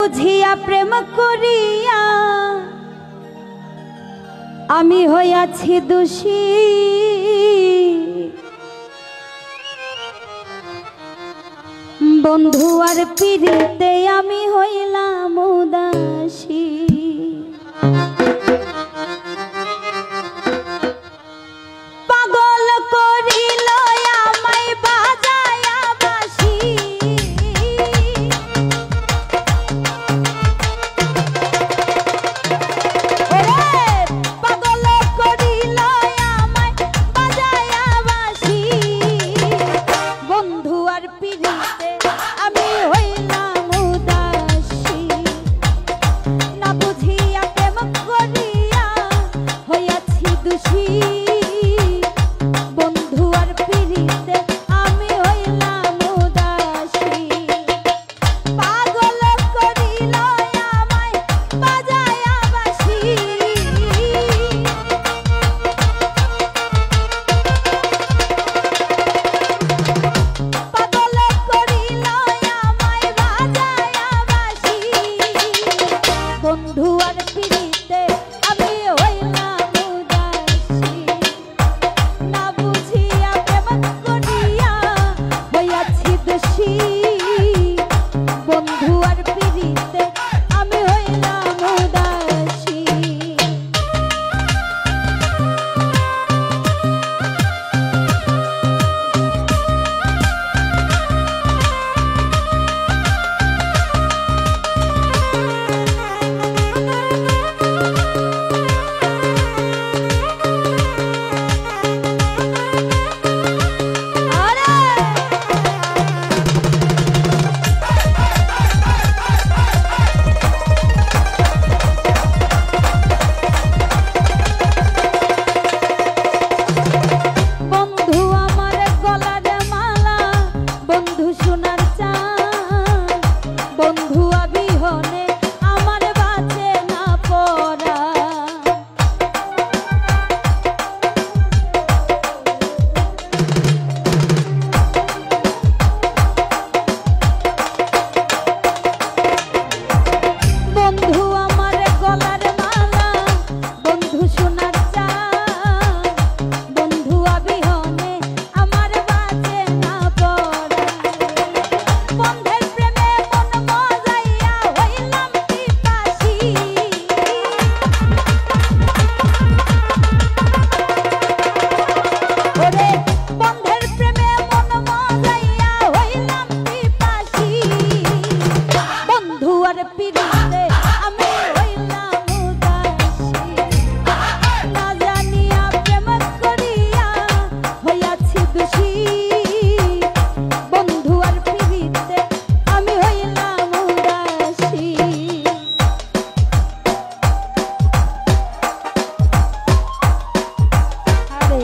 বুঝিয়া প্রেম করিয়া আমি হইয়াছি দোষী, বন্ধু আর পিরিতে আমি হইলাম উদাসী। পাগল করিল আমায় বাজায়া বাঁশি, পাগল করিল আমায় বাজায়া বাঁশি, বন্ধু আর পিরিতে আমি হইলাম উদাসী। না বুঝিয়া প্রেম করিয়া হইয়াছি দোষী, বন্ধু আর পিরিতে আমি হইলাম উদাসী। পাগল করিল আমায় বাজায়া বাঁশি, পাগল করিল আমায় বাজায়া বাঁশি, বন্ধু আর পিরিতে আমি হইলাম উদাসী। না বুঝিয়া প্রেম করিয়া হইয়াছি দোষী, বন্ধু আর পিরিতে আমি হইলাম উদাসী। বন্ধু আমার গলার মালা, বন্ধু সোনার চাঁদ, বন্ধু আবিহনে আমার বাঁচে না পরা। বন্ধু আমার গলার মালা, বন্ধু সোনার চাঁদ, বন্ধু আবিহনে আমার বাঁচে না পরা। বন্ধের প্রেমে মন মজাইয়া হইলাম পিপাসী, ওরে বন্ধের প্রেমে মন মজাইয়া হইলাম পিপাসী, বন্ধু আর পিরিতে আমি হইলাম উদাসী। না জানিয়া প্রেম করিয়া হইয়াছি দোষী, বন্ধু আর পিরিতে আমি হইলাম উদাসী। আরে